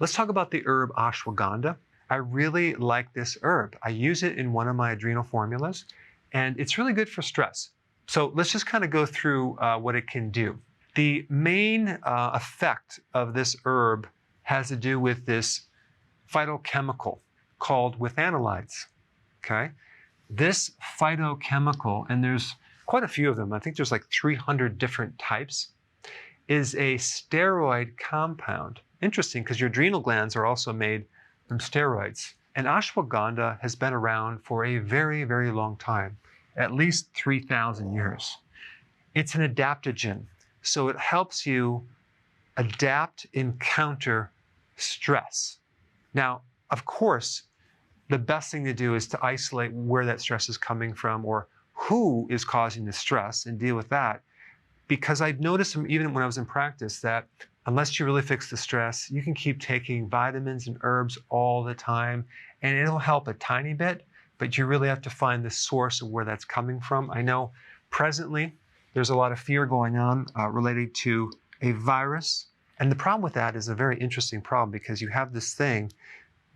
Let's talk about the herb ashwagandha. I really like this herb. I use it in one of my adrenal formulas, and it's really good for stress. So let's just kind of go through what it can do. The main effect of this herb has to do with this phytochemical called withanolides. Okay? This phytochemical, and there's quite a few of them, I think there's like 300 different types, is a steroid compound. Interesting, because your adrenal glands are also made from steroids. And ashwagandha has been around for a very, very long time, at least 3,000 years. It's an adaptogen, so it helps you adapt and counter stress. Now, of course, the best thing to do is to isolate where that stress is coming from or who is causing the stress and deal with that. Because I've noticed even when I was in practice that unless you really fix the stress, you can keep taking vitamins and herbs all the time, and it'll help a tiny bit, but you really have to find the source of where that's coming from. I know presently there's a lot of fear going on related to a virus, and the problem with that is a very interesting problem because you have this thing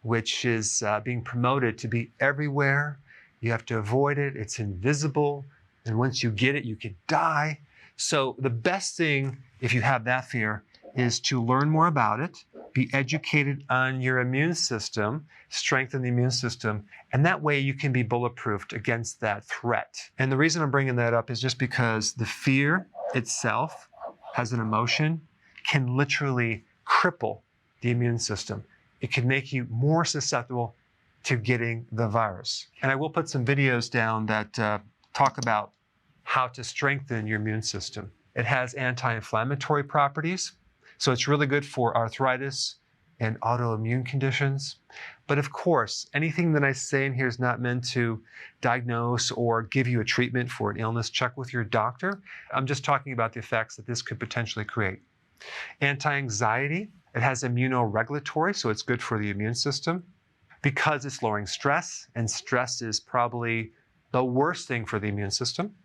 which is being promoted to be everywhere. You have to avoid it. It's invisible, and once you get it, you could die. So the best thing, if you have that fear, is to learn more about it, be educated on your immune system, strengthen the immune system, and that way you can be bulletproofed against that threat. And the reason I'm bringing that up is just because the fear itself, as an emotion, can literally cripple the immune system. It can make you more susceptible to getting the virus. And I will put some videos down that talk about how to strengthen your immune system. It has anti-inflammatory properties, so it's really good for arthritis and autoimmune conditions. But of course, anything that I say in here is not meant to diagnose or give you a treatment for an illness. Check with your doctor. I'm just talking about the effects that this could potentially create. Anti-anxiety, it has immunoregulatory, so it's good for the immune system because it's lowering stress, and stress is probably the worst thing for the immune system.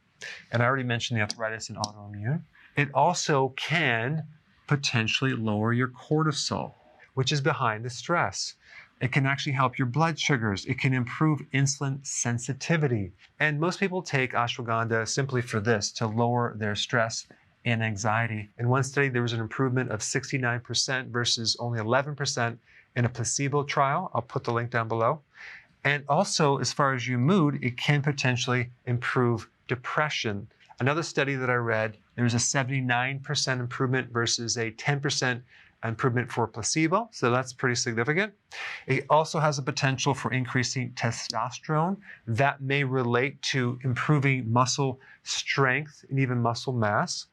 And I already mentioned the arthritis and autoimmune. It also can potentially lower your cortisol, which is behind the stress. It can actually help your blood sugars. It can improve insulin sensitivity. And most people take ashwagandha simply for this, to lower their stress and anxiety. In one study, there was an improvement of 69% versus only 11% in a placebo trial. I'll put the link down below. And also, as far as your mood, it can potentially improve depression. Another study that I read, there was a 79% improvement versus a 10% improvement for placebo, so that's pretty significant. It also has a potential for increasing testosterone. That may relate to improving muscle strength and even muscle mass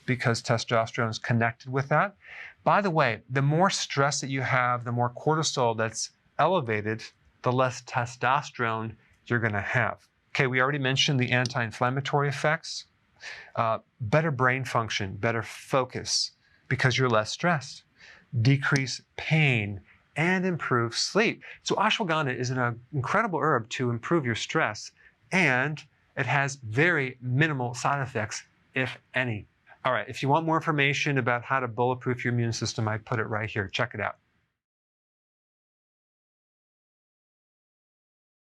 because testosterone is connected with that. By the way, the more stress that you have, the more cortisol that's elevated, the less testosterone you're going to have. Okay, we already mentioned the anti-inflammatory effects. Better brain function, better focus because you're less stressed. Decrease pain and improve sleep. So ashwagandha is an incredible herb to improve your stress, and it has very minimal side effects, if any. All right, if you want more information about how to bulletproof your immune system, I put it right here. Check it out.